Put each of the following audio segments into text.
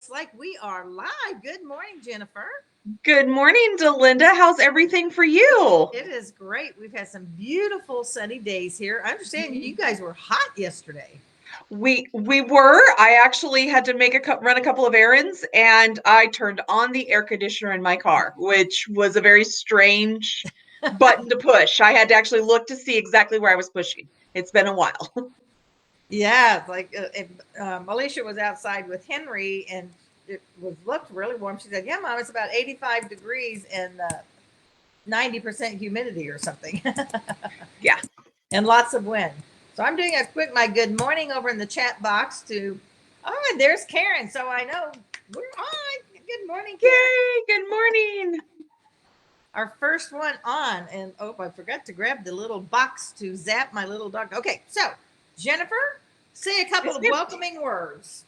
Like we are live. Good morning, Jennifer. Good morning, Delinda. How's everything for you? It is great. We've had some beautiful sunny days here. I understand you guys were hot yesterday. We were. I actually had to run a couple of errands, and I turned on the air conditioner in my car, which was a very strange button to push. I had to actually look to see exactly where I was pushing. It's been a while. Yeah, like Alicia was outside with Henry, and it was looked really warm. She said, "Yeah, Mom, it's about 85 degrees and 90% humidity or something." Yeah. And lots of wind. So I'm doing a quick my good morning over in the chat box to. Oh, and there's Karen. So I know we're on. Good morning, Karen. Yay! Good morning. Our first one on, and oh, I forgot to grab the little box to zap my little dog. Okay, so Jennifer, say a couple of welcoming words.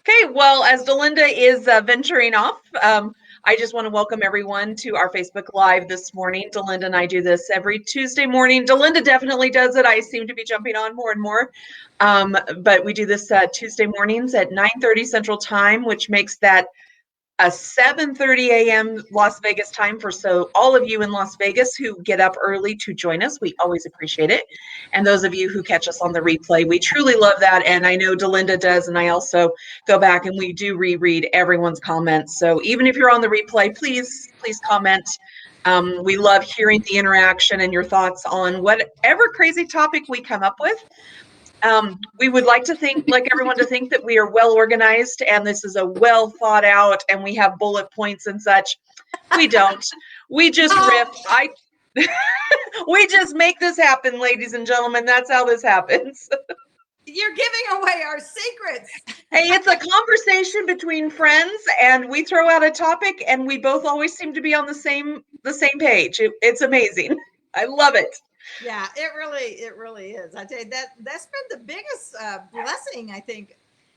Okay, well, as Delinda is venturing off, I just want to welcome everyone to our Facebook Live this morning. Delinda and I do this every Tuesday morning. Delinda definitely does it. I seem to be jumping on more and more. But we do this Tuesday mornings at 9:30 Central Time, which makes that a 7:30 a.m. Las Vegas time for all of you in Las Vegas who get up early to join us. We always appreciate it. And those of you who catch us on the replay, we truly love that. And I know Delinda does, and I also go back and we do reread everyone's comments. So even if you're on the replay, please comment. We love hearing the interaction and your thoughts on whatever crazy topic we come up with. We would like everyone to think that we are well organized and this is a well thought out and we have bullet points and such. We don't. We just riff. We just make this happen, ladies and gentlemen. That's how this happens. You're giving away our secrets. Hey, it's a conversation between friends, and we throw out a topic, and we both always seem to be on the same page. It's amazing. I love it. Yeah, it really is. I tell you that's been the biggest blessing, I think,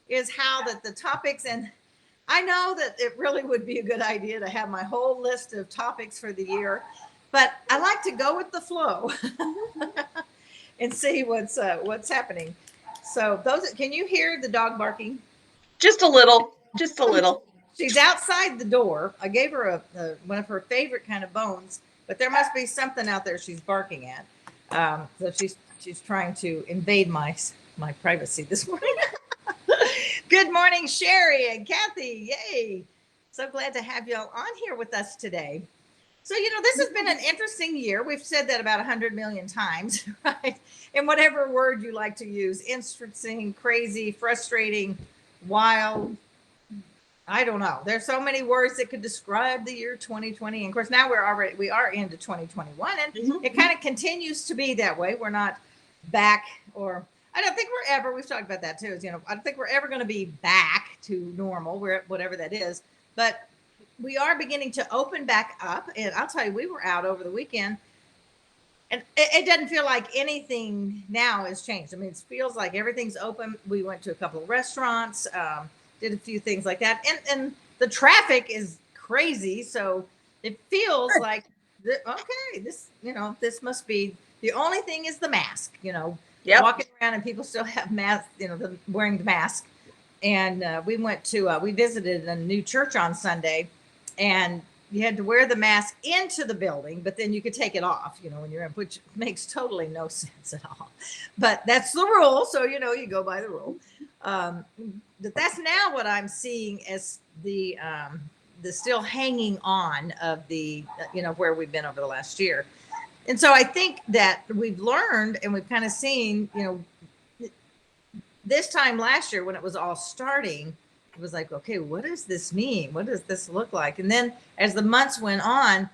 is how that the topics, and I know that it really would be a good idea to have my whole list of topics for the year, but I like to go with the flow and see what's happening. So can you hear the dog barking? Just a little. Just a little. She's outside the door. I gave her one of her favorite kind of bones, but there must be something out there she's barking at. So she's trying to invade my privacy this morning. Good morning, Sherry and Kathy. Yay. So glad to have y'all on here with us today. So, this has been an interesting year. We've said that about 100 million times, right? And whatever word you like to use, interesting, crazy, frustrating, wild. I don't know. There's so many words that could describe the year 2020. And of course, now we are into 2021, and it kind of continues to be that way. We're not back, or I don't think we've talked about that too. I don't think we're ever going to be back to normal, whatever that is. But we are beginning to open back up. And I'll tell you, we were out over the weekend, and it doesn't feel like anything now has changed. I mean, it feels like everything's open. We went to a couple of restaurants, did a few things like that, and the traffic is crazy. So it feels like, okay, this must be the only thing is the mask. Walking around and people still have masks. Wearing the mask. And we visited a new church on Sunday, and you had to wear the mask into the building, but then you could take it off, when you're in, which makes totally no sense at all. But that's the rule. So, you go by the rule. But that's now what I'm seeing as the still hanging on of the, where we've been over the last year. And so I think that we've learned and we've kind of seen, this time last year when it was all starting, it was like, okay, what does this mean? What does this look like? And then as the months went on,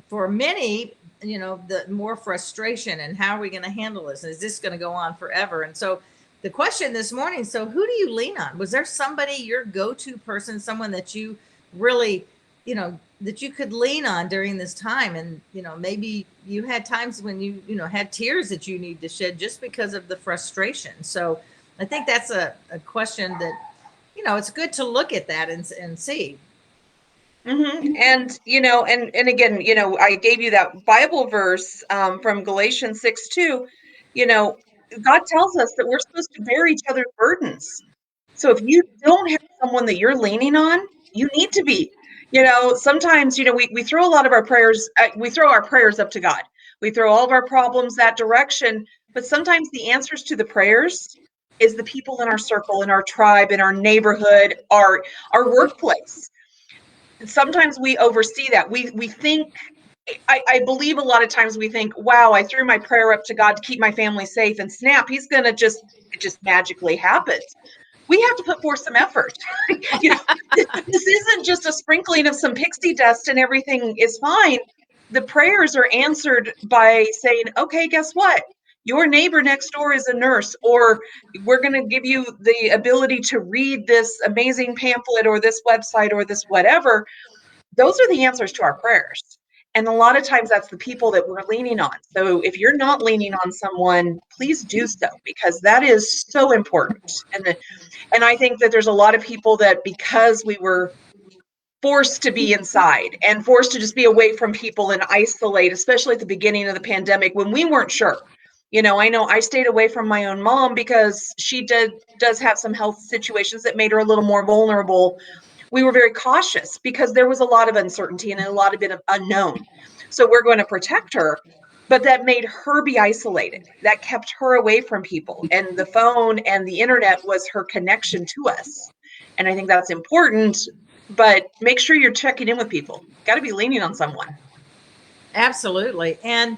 for many, the more frustration and how are we going to handle this? And is this going to go on forever? And so the question this morning, so who do you lean on? Was there somebody, your go-to person, someone that you really, that you could lean on during this time? And, maybe you had times when you, had tears that you need to shed just because of the frustration. So I think that's a question that, it's good to look at that and see. Mm-hmm. And, and again, I gave you that Bible verse from Galatians 6:2. God tells us that we're supposed to bear each other's burdens. So if you don't have someone that you're leaning on, you need to be. Sometimes, we throw a lot of our prayers, we throw our prayers up to God. We throw all of our problems that direction, but sometimes the answers to the prayers is the people in our circle, in our tribe, in our neighborhood, our workplace. And sometimes we oversee that. We think, I believe a lot of times we think, wow, I threw my prayer up to God to keep my family safe, and snap, he's going to it just magically happens. We have to put forth some effort. This isn't just a sprinkling of some pixie dust and everything is fine. The prayers are answered by saying, okay, guess what? Your neighbor next door is a nurse, or we're going to give you the ability to read this amazing pamphlet or this website or this whatever. Those are the answers to our prayers. And a lot of times that's the people that we're leaning on. So if you're not leaning on someone, please do so, because that is so important. And I think that there's a lot of people that, because we were forced to be inside and forced to just be away from people and isolate, especially at the beginning of the pandemic when we weren't sure. I know I stayed away from my own mom because she does have some health situations that made her a little more vulnerable. We were very cautious because there was a lot of uncertainty and a lot of unknown. So we're going to protect her, but that made her be isolated. That kept her away from people. And the phone and the internet was her connection to us. And I think that's important, but make sure you're checking in with people. Got to be leaning on someone. Absolutely. And,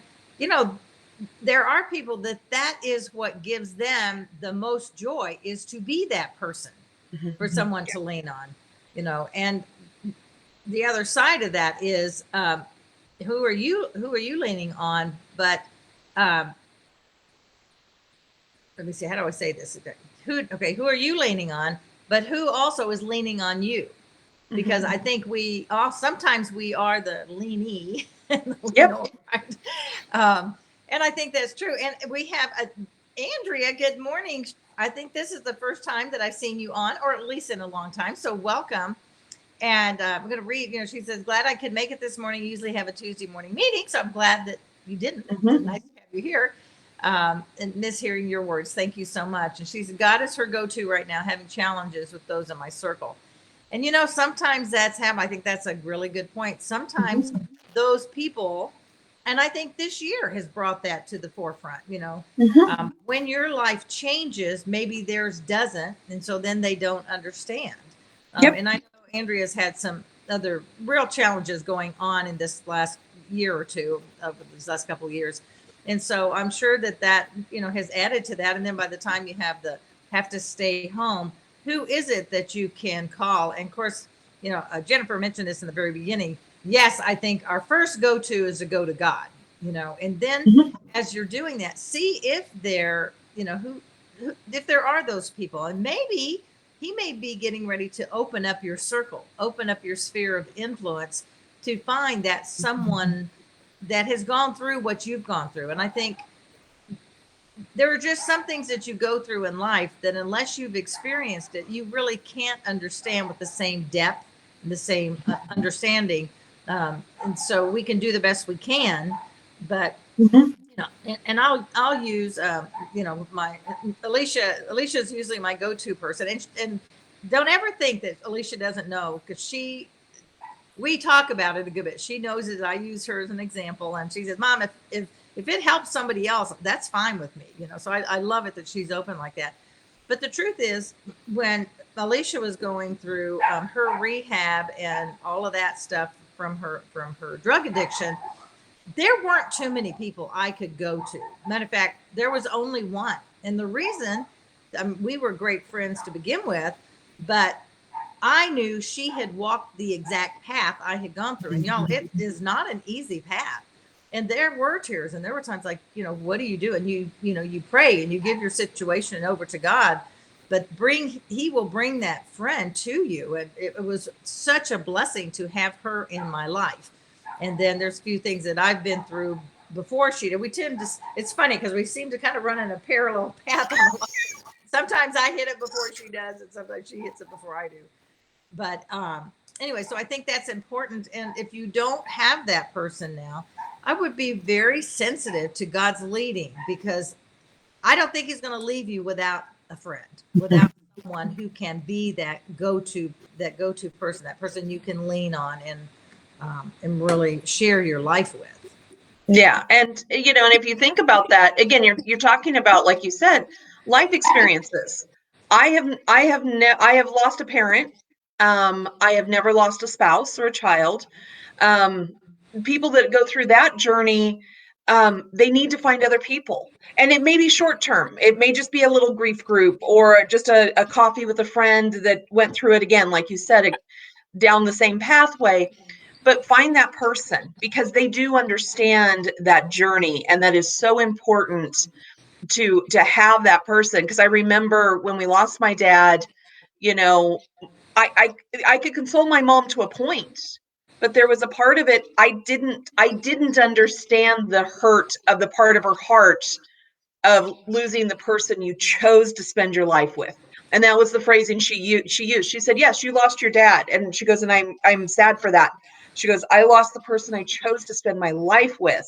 there are people that is what gives them the most joy, is to be that person for someone to lean on, and the other side of that is, who are you leaning on? But let me see, how do I say this? Who are you leaning on, but who also is leaning on you? Because I think sometimes we are the leanee. Yep. Right? And I think that's true. And we have Andrea, good morning. I think this is the first time that I've seen you on, or at least in a long time. So welcome. And I'm going to read, she says, glad I could make it this morning. Usually have a Tuesday morning meeting. So I'm glad that you didn't. It's nice to have you here and miss hearing your words. Thank you so much. And she said, God is her go-to right now, having challenges with those in my circle. And, sometimes that's I think that's a really good point. Sometimes those people, and I think this year has brought that to the forefront, when your life changes, maybe theirs doesn't. And so then they don't understand. And I know Andrea's had some other real challenges going on in this last year or two, of these last couple of years. And so I'm sure that has added to that. And then by the time you have to stay home, who is it that you can call? And of course, Jennifer mentioned this in the very beginning. Yes, I think our first go-to is to go to God, and then as you're doing that, see if there, if there are those people, and maybe he may be getting ready to open up your circle, open up your sphere of influence to find that someone that has gone through what you've gone through. And I think there are just some things that you go through in life that unless you've experienced it, you really can't understand with the same depth and the same understanding. And so we can do the best we can, but and I'll use my Alicia's usually my go-to person, and don't ever think that Alicia doesn't know, because we talk about it a good bit. She knows that I use her as an example, and she says, Mom, if it helps somebody else, that's fine with me, so I love it that she's open like that. But the truth is, when Alicia was going through her rehab and all of that stuff from her drug addiction, there weren't too many people I could go to. Matter of fact, there was only one. And the reason, we were great friends to begin with, but I knew she had walked the exact path I had gone through. And y'all, it is not an easy path. And there were tears, and there were times like, what do you do? And you pray and you give your situation over to God, but he will bring that friend to you. And it was such a blessing to have her in my life. And then there's a few things that I've been through before she did. We tend to, it's funny because we seem to kind of run in a parallel path. Sometimes I hit it before she does, and sometimes she hits it before I do. But anyway, so I think that's important. And if you don't have that person now, I would be very sensitive to God's leading, because I don't think he's going to leave you without a friend, without someone who can be that go-to person, that person you can lean on and really share your life with. Yeah. And, and if you think about that, again, you're talking about, like you said, life experiences. I have lost a parent. I have never lost a spouse or a child. People that go through that journey, they need to find other people. And it may be short term. It may just be a little grief group or just a coffee with a friend that went through it again, like you said, down the same pathway. But find that person, because they do understand that journey, and that is so important to have that person. Because I remember when we lost my dad, you know, I could console my mom to a point, but there was a part of it I didn't understand the hurt of the part of her heart of losing the person you chose to spend your life with. And that was the phrasing she used. She said, "Yes, you lost your dad," and she goes, "And I'm sad for that." She goes, "I lost the person I chose to spend my life with,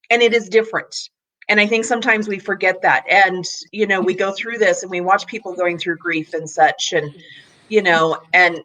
and it is different." And I think sometimes we forget that, and we go through this and we watch people going through grief and such, and and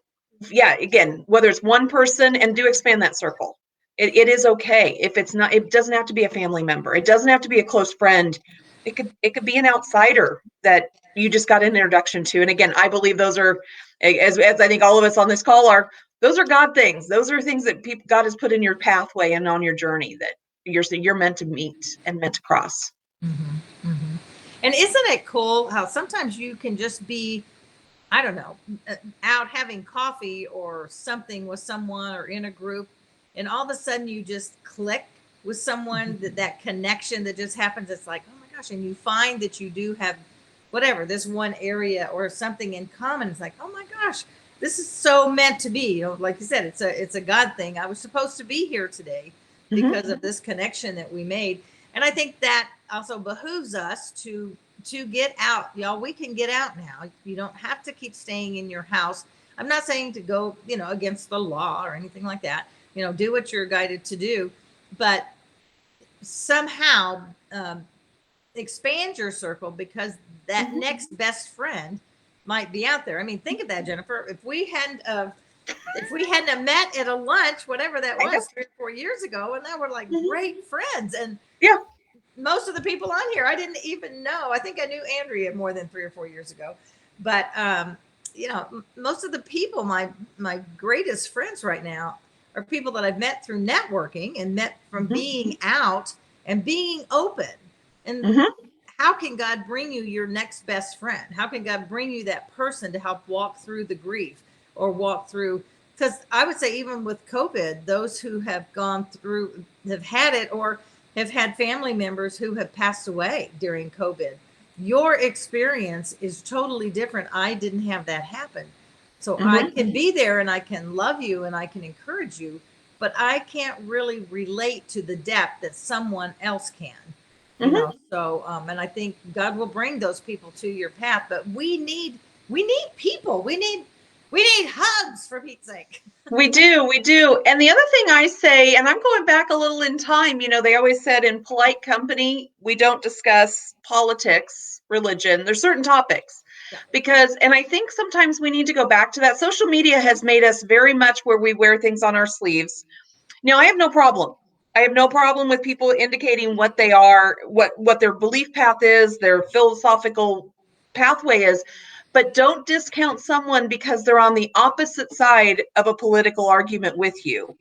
yeah, again, whether it's one person, and do expand that circle. It is okay if it's not. It doesn't have to be a family member. It doesn't have to be a close friend. It could be an outsider that you just got an introduction to. And again, I believe those are, as I think all of us on this call are, those are God things. Those are things that God has put in your pathway and on your journey that you're meant to meet and meant to cross. Mm-hmm, mm-hmm. And isn't it cool how sometimes you can just be, I don't know, out having coffee or something with someone or in a group, and all of a sudden you just click with someone, that connection that just happens. It's like, oh my gosh. And you find that you do have whatever, this one area or something in common. It's like, oh my gosh, this is so meant to be. Like you said, it's a God thing. I was supposed to be here today because of this connection that we made. And I think that also behooves us to get out. Y'all, we can get out now. You don't have to keep staying in your house. I'm not saying to go, against the law or anything like that. Do what you're guided to do, but somehow expand your circle, because that next best friend might be out there. I mean, think of that, Jennifer. If we hadn't have met at a lunch, whatever that was, 3 or 4 years ago, and now we're like great friends. And yeah, most of the people on here, I didn't even know. I think I knew Andrea more than 3 or 4 years ago, but most of the people, my greatest friends right now, are people that I've met through networking and met from being out and being open. And how can God bring you your next best friend? How can God bring you that person to help walk through the grief or walk through? Because I would say, even with COVID, those who have gone through, have had it, or have had family members who have passed away during COVID, your experience is totally different. I didn't have that happen. So I can be there and I can love you and I can encourage you, but I can't really relate to the depth that someone else can. So and I think God will bring those people to your path, but we need people. We need hugs, for Pete's sake. We do. And the other thing I say, and I'm going back a little in time, they always said in polite company, we don't discuss politics, religion. There's certain topics. Because, and I think sometimes we need to go back to that. Social media has made us very much where we wear things on our sleeves. Now, I have no problem. With people indicating what they are, what their belief path is, their philosophical pathway is. But don't discount someone because they're on the opposite side of a political argument with you.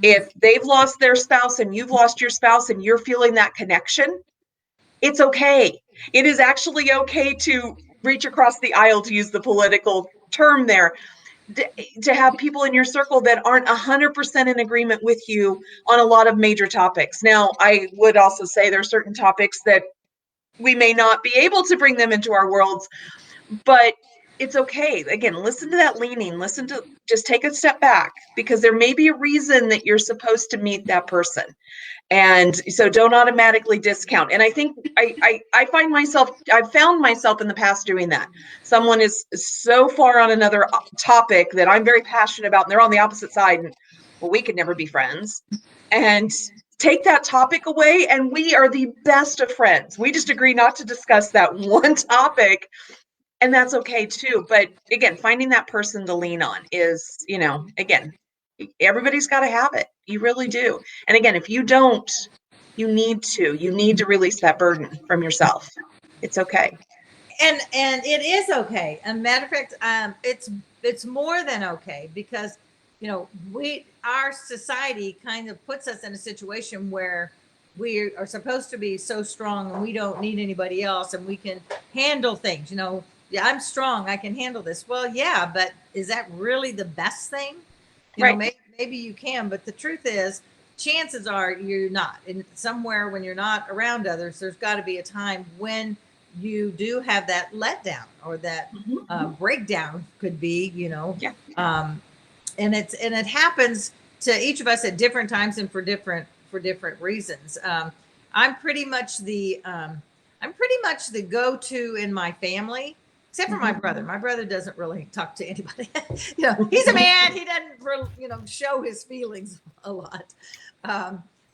If they've lost their spouse and you've lost your spouse and you're feeling that connection, it's okay. It is actually okay to reach across the aisle, to use the political term there, to have people in your circle that aren't 100% in agreement with you on a lot of major topics. Now, I would also say there are certain topics that we may not be able to bring them into our worlds, but it's okay. Again, listen to that leaning, just take a step back, because there may be a reason that you're supposed to meet that person. And so don't automatically discount. And I think I've found myself in the past doing that. Someone is so far on another topic that I'm very passionate about, and they're on the opposite side. And, well, we could never be friends. And take that topic away, and we are the best of friends. We just agree not to discuss that one topic And that's okay too. But again, finding that person to lean on is, again, everybody's got to have it. You really do. And again, if you don't, you need to release that burden from yourself. It's okay. And it is okay. A matter of fact, it's more than okay, because our society kind of puts us in a situation where we are supposed to be so strong and we don't need anybody else and we can handle things. Yeah, I'm strong, I can handle this. Well, yeah, but is that really the best thing? Right. Maybe you can, but the truth is, chances are you're not. And somewhere when you're not around others, there's got to be a time when you do have that letdown, or that breakdown, could be. Yeah. And it happens to each of us at different times and for different reasons. I'm pretty much the go-to in my family, except for my brother. My brother doesn't really talk to anybody. He's a man. He doesn't show his feelings a lot.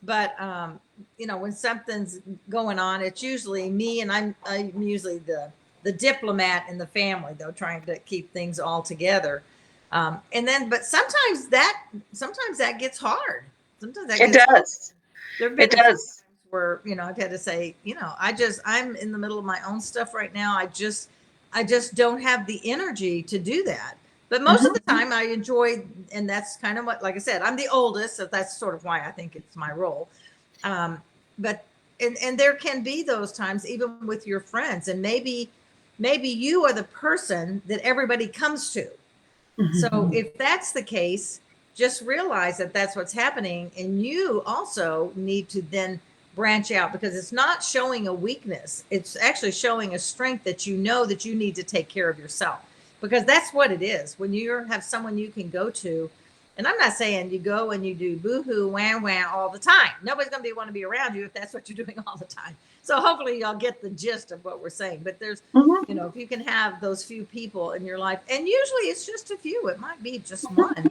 But when something's going on, it's usually me, and I'm usually the diplomat in the family, though, trying to keep things all together. But sometimes that gets hard. Sometimes that it does. It does. Where I've had to say, I'm in the middle of my own stuff right now. I just don't have the energy to do that. But most of the time I enjoy, and that's kind of what, like I said, I'm the oldest, so that's sort of why I think it's my role. But there can be those times even with your friends, and maybe you are the person that everybody comes to. So if that's the case, just realize that that's what's happening, and you also need to then branch out, because it's not showing a weakness. It's actually showing a strength that you need to take care of yourself, because that's what it is. When you have someone you can go to, and I'm not saying you go and you do boohoo, wham, wham all the time. Nobody's going to want to be around you if that's what you're doing all the time. So hopefully y'all get the gist of what we're saying. But there's, if you can have those few people in your life, and usually it's just a few, it might be just one,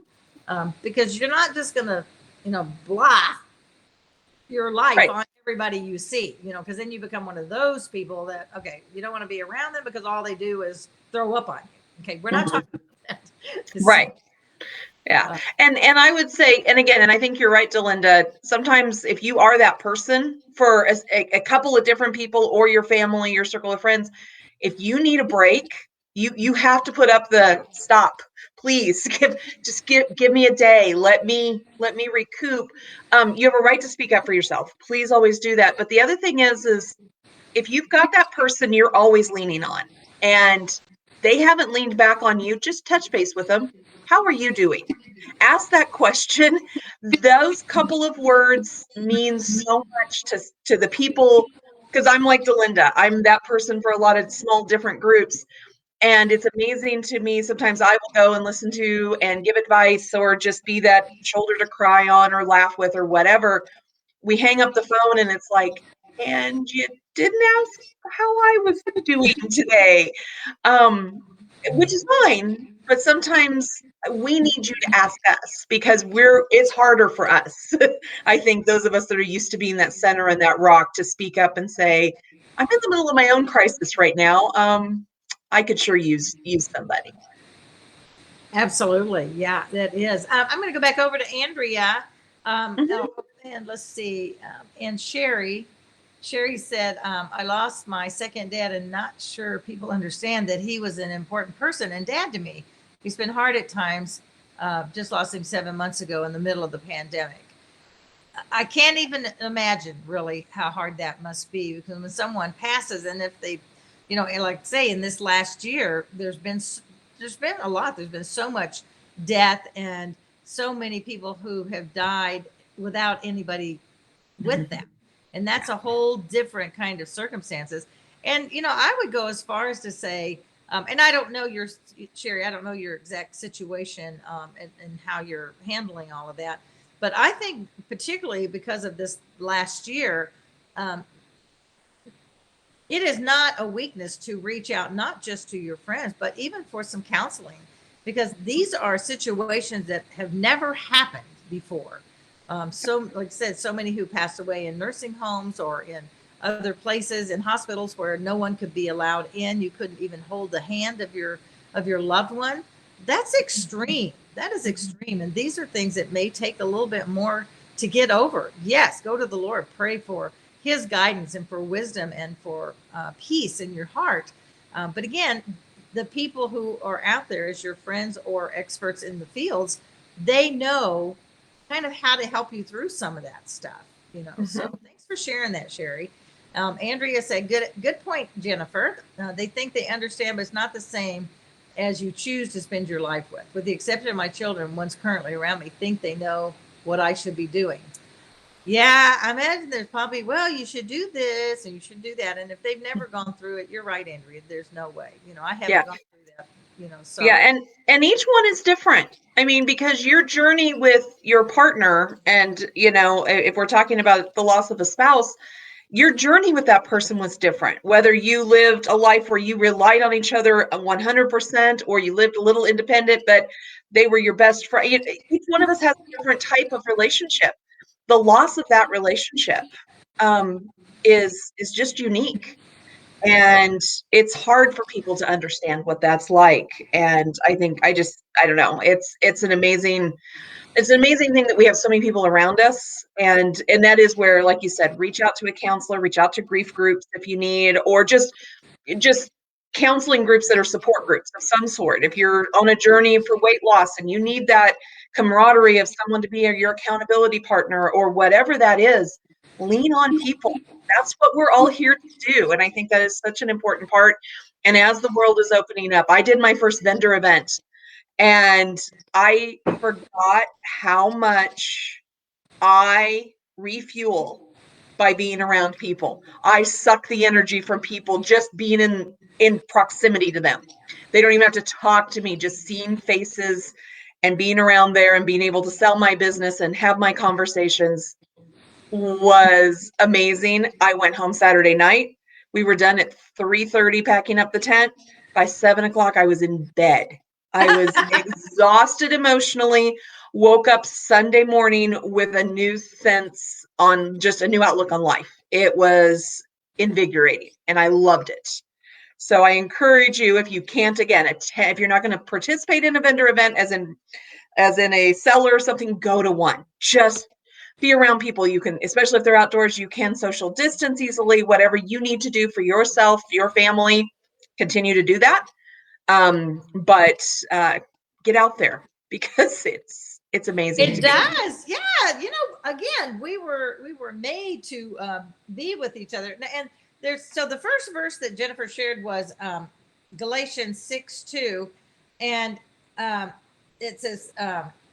because you're not just going to, blah your life on everybody you see, because then you become one of those people that, okay, you don't want to be around them because all they do is throw up on you. Okay, we're not talking about that. Right. Yeah. And I would say, and again, and I think you're right, Delinda, sometimes if you are that person for a couple of different people, or your family, your circle of friends, if you need a break, you have to put up the stop. Please give me a day. Let me recoup. You have a right to speak up for yourself. Please always do that. But the other thing is if you've got that person you're always leaning on, and they haven't leaned back on you, just touch base with them. How are you doing? Ask that question. Those couple of words mean so much to the people, because I'm like Delinda. I'm that person for a lot of small different groups. And it's amazing to me. Sometimes I will go and listen to and give advice, or just be that shoulder to cry on or laugh with or whatever. We hang up the phone and it's like, and you didn't ask how I was doing today, which is fine. But sometimes we need you to ask us, because it's harder for us. I think those of us that are used to being that center and that rock, to speak up and say, I'm in the middle of my own crisis right now. I could sure use somebody. Absolutely. Yeah, that is. I'm going to go back over to Andrea. And let's see. And Sherry said, I lost my second dad, and not sure people understand that he was an important person and dad to me. He's been hard at times. Just lost him 7 months ago in the middle of the pandemic. I can't even imagine really how hard that must be, because when someone passes, and if they, and like say in this last year, there's been a lot. There's been so much death, and so many people who have died without anybody with them. And that's a whole different kind of circumstances. And, I would go as far as to say, and I don't know Sherry, I don't know your exact situation and how you're handling all of that. But I think particularly because of this last year, it is not a weakness to reach out, not just to your friends, but even for some counseling, because these are situations that have never happened before. So like I said, so many who passed away in nursing homes or in other places in hospitals where no one could be allowed in. You couldn't even hold the hand of your loved one. That's extreme. That is extreme. And these are things that may take a little bit more to get over. Yes, go to the Lord, pray for his guidance and for wisdom and for peace in your heart. But again, the people who are out there as your friends or experts in the fields, they know kind of how to help you through some of that stuff, you know. Mm-hmm. So thanks for sharing that, Sherry. Andrea said, good point, Jennifer. They think they understand, but it's not the same as you choose to spend your life with. With the exception of my children, ones currently around me, think they know what I should be doing. Yeah, I imagine there's probably, well, you should do this and you should do that. And if they've never gone through it, you're right, Andrea, there's no way. You know, I haven't gone through that, you know. So yeah, and each one is different. I mean, because your journey with your partner, and you know, if we're talking about the loss of a spouse, your journey with that person was different. Whether you lived a life where you relied on each other 100%, or you lived a little independent, but they were your best friend. Each one of us has a different type of relationship. The loss of that relationship is just unique. And it's hard for people to understand what that's like. And I think I don't know. It's an amazing thing that we have so many people around us. And that is where, like you said, reach out to a counselor, reach out to grief groups if you need, or just counseling groups that are support groups of some sort. If you're on a journey for weight loss and you need that camaraderie of someone to be your accountability partner or whatever that is, lean on people. That's what we're all here to do. And I think that is such an important part. And as the world is opening up, I did my first vendor event and I forgot how much I refuel by being around people. I suck the energy from people just being in proximity to them. They don't even have to talk to me, just seeing faces and being around there and being able to sell my business and have my conversations was amazing. I went home Saturday night. We were done at 3:30 packing up the tent. By 7:00, I was in bed. I was exhausted emotionally, woke up Sunday morning with a new sense on just a new outlook on life. It was invigorating and I loved it. So I encourage you, if you can't, again, if you're not going to participate in a vendor event as in a seller or something, go to one. Just be around people. You can, especially if they're outdoors, you can social distance easily. Whatever you need to do for yourself, your family, continue to do that. But get out there because it's amazing. It does. Yeah. You know, again, we were made to be with each other. And so the first verse that Jennifer shared was Galatians 6:2. And it says,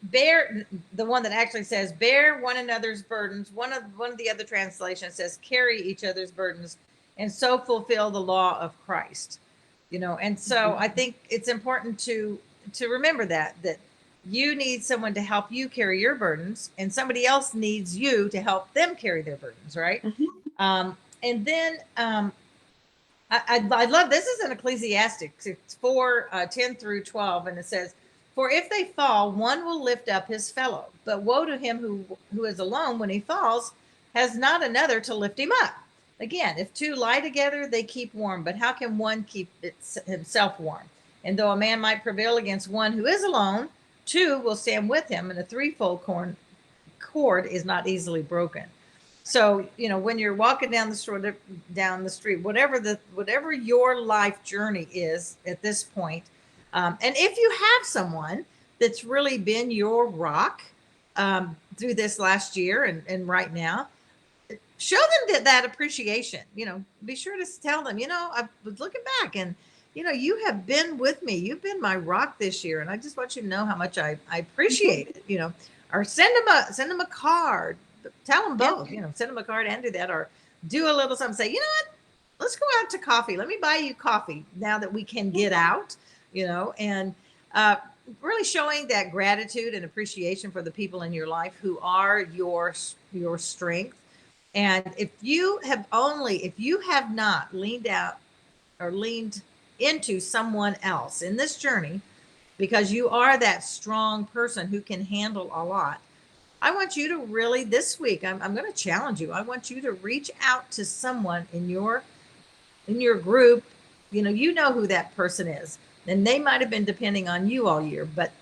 bear, the one that actually says, bear one another's burdens. One of the other translations says, carry each other's burdens and so fulfill the law of Christ. You know, and so I think it's important to remember that you need someone to help you carry your burdens, and somebody else needs you to help them carry their burdens, right? Mm-hmm. And then I love, this is in Ecclesiastes, it's 4:10 through 12, and it says, for if they fall, one will lift up his fellow, but woe to him who is alone when he falls, has not another to lift him up. Again, if two lie together, they keep warm, but how can one keep himself warm? And though a man might prevail against one who is alone, two will stand with him, and a threefold cord is not easily broken. So, you know, when you're walking down the street, whatever your life journey is at this point, and if you have someone that's really been your rock through this last year and right now, show them that appreciation. You know, be sure to tell them, you know, I was looking back and, you know, you have been with me. You've been my rock this year. And I just want you to know how much I appreciate it, you know, or send them a card, tell them both, you know, send them a card and do that, or do a little something, say, you know what, let's go out to coffee. Let me buy you coffee now that we can get out, you know, and really showing that gratitude and appreciation for the people in your life who are your strength. And if you have not leaned out or leaned into someone else in this journey, because you are that strong person who can handle a lot, I want you to really this week, I'm going to challenge you. I want you to reach out to someone in your group. You know who that person is, and they might have been depending on you all year, but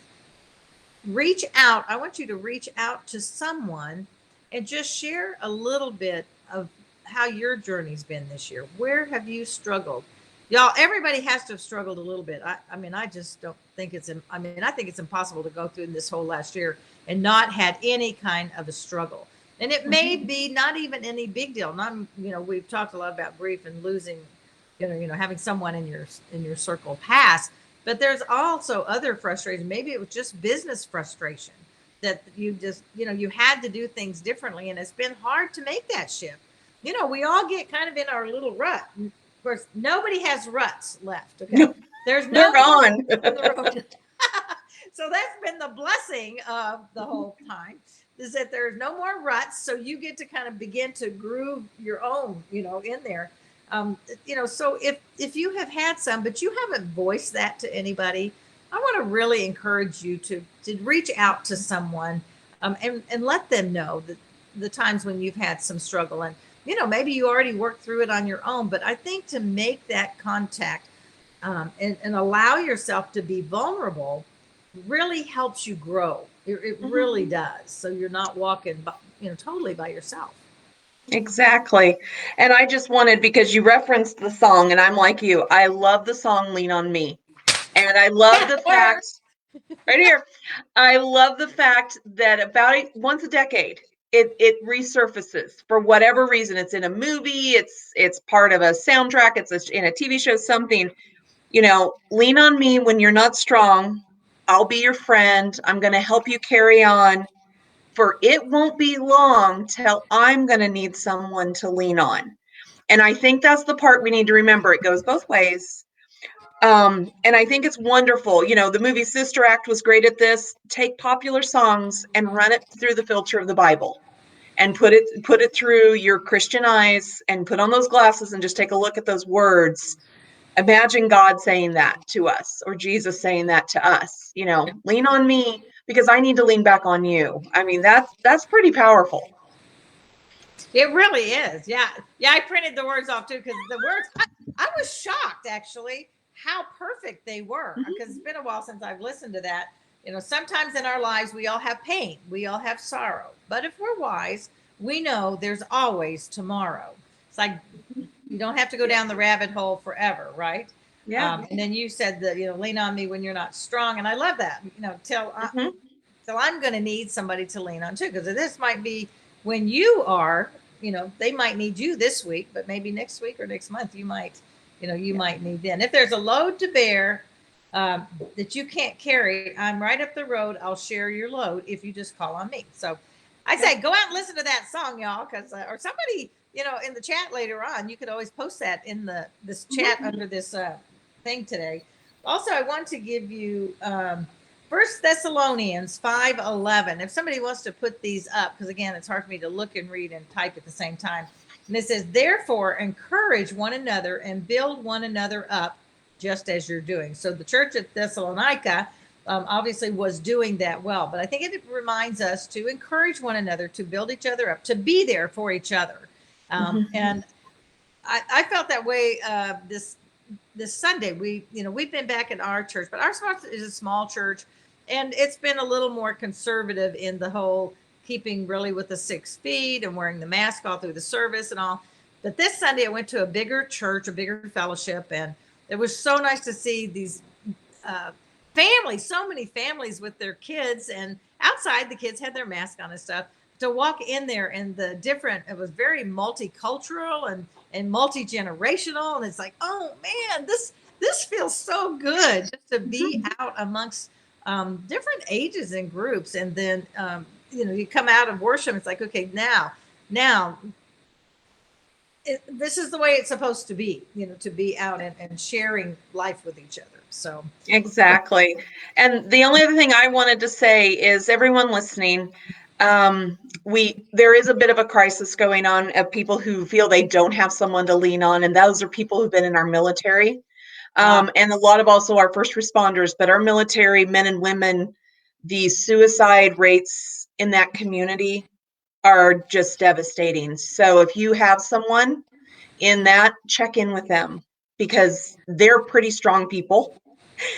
reach out. I want you to reach out to someone and just share a little bit of how your journey's been this year. Where have you struggled? Y'all, everybody has to have struggled a little bit. I mean, I just don't think I think it's impossible to go through this whole last year and not had any kind of a struggle. And it may be not even any big deal. Not, we've talked a lot about grief and losing, having someone in your circle pass. But there's also other frustration. Maybe it was just business frustration that you just, you had to do things differently. And it's been hard to make that shift. We all get kind of in our little rut. Of course, nobody has ruts left. Okay. There's no They're gone. So that's been the blessing of the whole time, is that there's no more ruts. So you get to kind of begin to groove your own, in there. So if you have had some, but you haven't voiced that to anybody, I want to really encourage you to reach out to someone and let them know that the times when you've had some struggle, and maybe you already worked through it on your own, but I think to make that contact and allow yourself to be vulnerable really helps you grow. It really does. So you're not walking, totally by yourself. Exactly. And I just wanted, because you referenced the song, and I'm like you, I love the song Lean on Me. And I love the fact, right here, I love the fact that about once a decade, it resurfaces for whatever reason. It's in a movie, it's part of a soundtrack, it's in a TV show, something. Lean on me when you're not strong. I'll be your friend. I'm going to help you carry on. For it won't be long till I'm going to need someone to lean on. And I think that's the part we need to remember. It goes both ways. And I think it's wonderful. The movie Sister Act was great at this. Take popular songs and run it through the filter of the Bible and put it through your Christian eyes and put on those glasses and just take a look at those words. Imagine God saying that to us, or Jesus saying that to us, lean on me because I need to lean back on you. I mean, that's pretty powerful. It really is. Yeah. Yeah. I printed the words off too, because the words, I was shocked actually how perfect they were, because it's been a while since I've listened to that. Sometimes in our lives, we all have pain, we all have sorrow, but if we're wise, we know there's always tomorrow. It's like, you don't have to go down the rabbit hole forever, right? Yeah. And then you said that, lean on me when you're not strong. And I love that, till I'm going to need somebody to lean on too, because this might be when you are, they might need you this week, but maybe next week or next month, you might need them. If there's a load to bear that you can't carry, I'm right up the road. I'll share your load if you just call on me. So I say, go out and listen to that song, y'all, because or somebody, in the chat later on, you could always post that in this chat under this thing today. Also, I want to give you 1 Thessalonians 5:11. If somebody wants to put these up, because again, it's hard for me to look and read and type at the same time. And it says, therefore, encourage one another and build one another up, just as you're doing. So the church at Thessalonica obviously was doing that well. But I think it reminds us to encourage one another, to build each other up, to be there for each other. And I felt that way this Sunday. We've been back in our church, but our church is a small church, and it's been a little more conservative in the whole keeping really with the 6 feet and wearing the mask all through the service and all. But this Sunday I went to a bigger church, a bigger fellowship, and it was so nice to see these families, so many families with their kids, and outside the kids had their mask on and stuff. To walk in there and it was very multicultural and multi-generational. And it's like, oh man, this feels so good just to be out amongst different ages and groups. And then, you come out of worship, it's like, okay, now this is the way it's supposed to be, to be out and sharing life with each other. So exactly. And the only other thing I wanted to say is, everyone listening, there is a bit of a crisis going on of people who feel they don't have someone to lean on. And those are people who've been in our military. And a lot of also our first responders, but our military men and women, the suicide rates in that community are just devastating. So if you have someone in that, check in with them, because they're pretty strong people.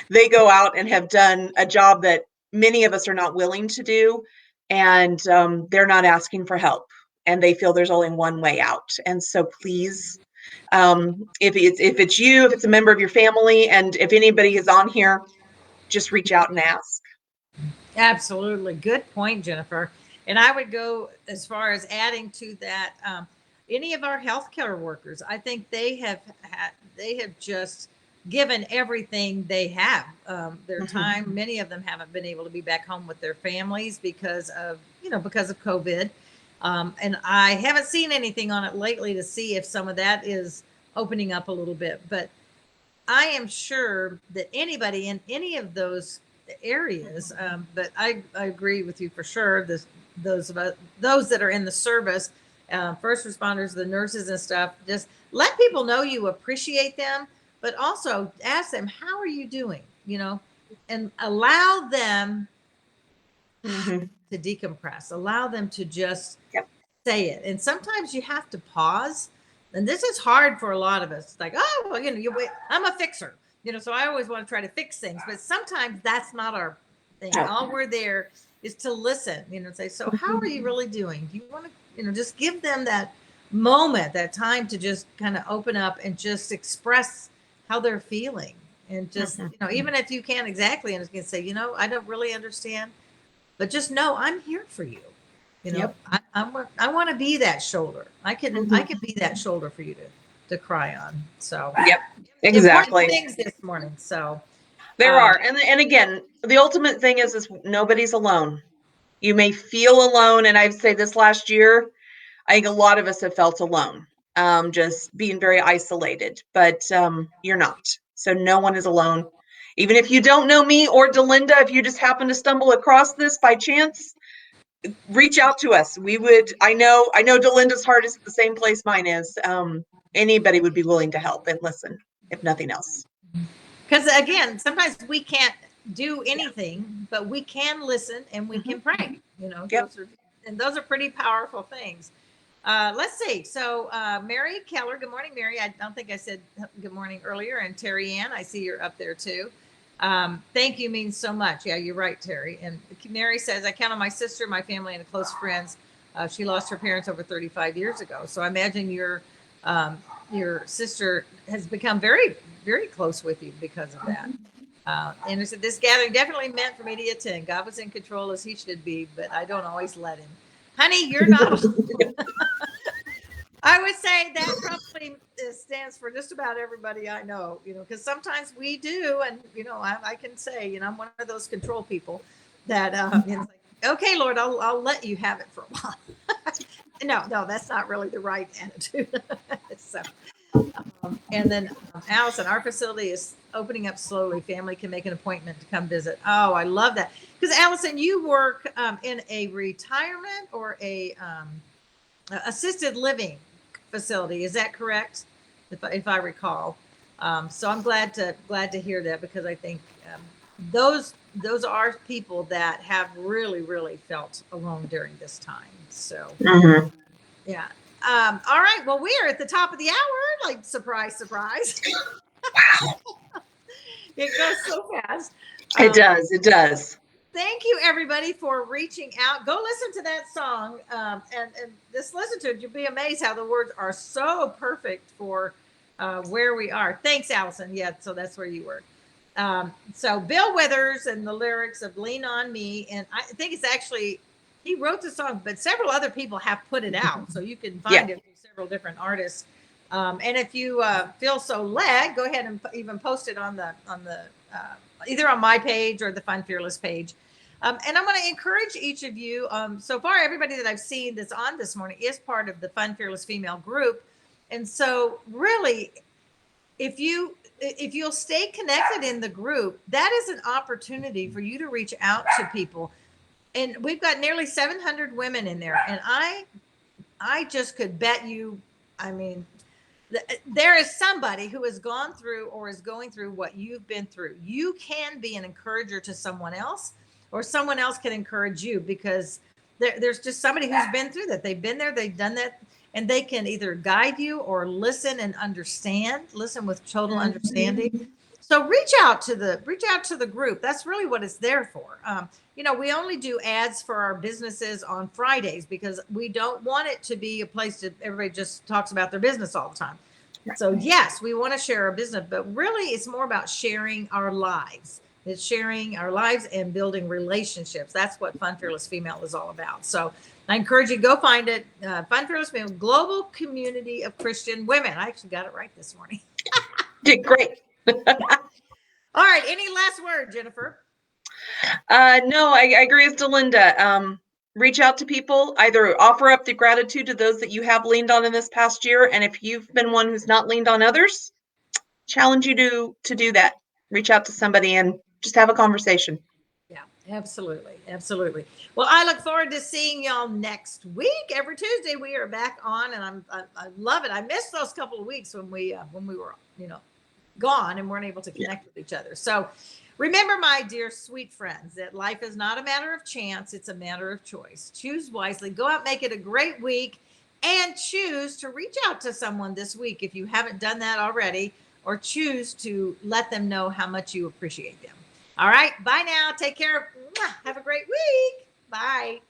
They go out and have done a job that many of us are not willing to do, and they're not asking for help, and they feel there's only one way out. And so please, if it's you, if it's a member of your family, and if anybody is on here, just reach out and ask. Absolutely. Good point, Jennifer. And I would go as far as adding to that, any of our healthcare workers. I think they have just given everything they have, their time. Many of them haven't been able to be back home with their families because of COVID. And I haven't seen anything on it lately to see if some of that is opening up a little bit. But I am sure that anybody in any of those areas, but I agree with you for sure. Those that are in the service, first responders, the nurses and stuff, just let people know you appreciate them, but also ask them, how are you doing? And allow them to decompress, allow them to just say it. And sometimes you have to pause. And this is hard for a lot of us. It's like, oh, well, I'm a fixer, so I always want to try to fix things, but sometimes that's not our thing. All we're there is to listen, say, so how are you really doing? Do you want to, just give them that moment, that time to just kind of open up and just express how they're feeling. And just, even if you can't exactly, and can say, I don't really understand, but just know I'm here for you. I want to be that shoulder. I can be that shoulder for you to cry on. So exactly. Things this morning. So there are, and again, the ultimate thing is nobody's alone. You may feel alone, and I'd say this last year, I think a lot of us have felt alone, just being very isolated. But you're not. So no one is alone. Even if you don't know me or Delinda, if you just happen to stumble across this by chance, reach out to us. I know Delinda's heart is the same place mine is. Anybody would be willing to help and listen, if nothing else. Because again, sometimes we can't do anything, but we can listen and we can pray, those are pretty powerful things. Let's see. So Mary Keller, good morning, Mary. I don't think I said good morning earlier. And Terry Ann, I see you're up there too. Thank you means so much. Yeah, you're right, Terry. And Mary says, I count on my sister, my family, and close friends. She lost her parents over 35 years ago. So I imagine your sister has become very, very close with you because of that. And I said, this gathering definitely meant for me to attend. God was in control as he should be, but I don't always let him. Honey, you're not. I would say that probably stands for just about everybody I know, because sometimes we do. And, I can say, I'm one of those control people that, it's like, okay, Lord, I'll let you have it for a while. No, that's not really the right attitude. So, and then Allison, our facility is opening up slowly. Family can make an appointment to come visit. Oh, I love that. Because Allison, you work in a retirement or a assisted living facility. Is that correct? If I recall. So I'm glad to hear that, because I think those are people that have really, really felt alone during this time. So yeah. All right. Well, we are at the top of the hour. Like, surprise, surprise. Wow. It goes so fast. It does. Thank you, everybody, for reaching out. Go listen to that song, and just listen to it. You'll be amazed how the words are so perfect for where we are. Thanks, Allison. Yeah, so that's where you were. So Bill Withers and the lyrics of Lean on Me, and I think it's actually, he wrote the song, but several other people have put it out, so you can find it from several different artists. And if you feel so led, go ahead and even post it on the either on my page or the Fun Fearless page. And I'm going to encourage each of you. So far, everybody that I've seen that's on this morning is part of the Fun Fearless Female group. And so really, if you'll stay connected in the group, that is an opportunity for you to reach out to people. And we've got nearly 700 women in there. And I just could bet you, there is somebody who has gone through or is going through what you've been through. You can be an encourager to someone else, or someone else can encourage you, because there's just somebody who's been through that. They've been there, they've done that, and they can either guide you or listen and understand, listen with total understanding. So reach out to the group. That's really what it's there for. We only do ads for our businesses on Fridays because we don't want it to be a place that everybody just talks about their business all the time. So yes, we want to share our business, but really it's more about sharing our lives. It's sharing our lives and building relationships. That's what Fun Fearless Female is all about. So I encourage you to go find it. Fun Fearless Female, Global Community of Christian Women. I actually got it right this morning. Did great. All right. Any last word, Jennifer? No, I agree with Delinda. Reach out to people, either offer up the gratitude to those that you have leaned on in this past year. And if you've been one who's not leaned on others, challenge you to do that. Reach out to somebody and just have a conversation. Yeah, absolutely. Absolutely. Well, I look forward to seeing y'all next week. Every Tuesday we are back on, and I love it. I missed those couple of weeks when we were, gone and weren't able to connect with each other. So remember, my dear sweet friends, that life is not a matter of chance. It's a matter of choice. Choose wisely. Go out, make it a great week, and choose to reach out to someone this week if you haven't done that already, or choose to let them know how much you appreciate them. All right. Bye now. Take care. Have a great week. Bye.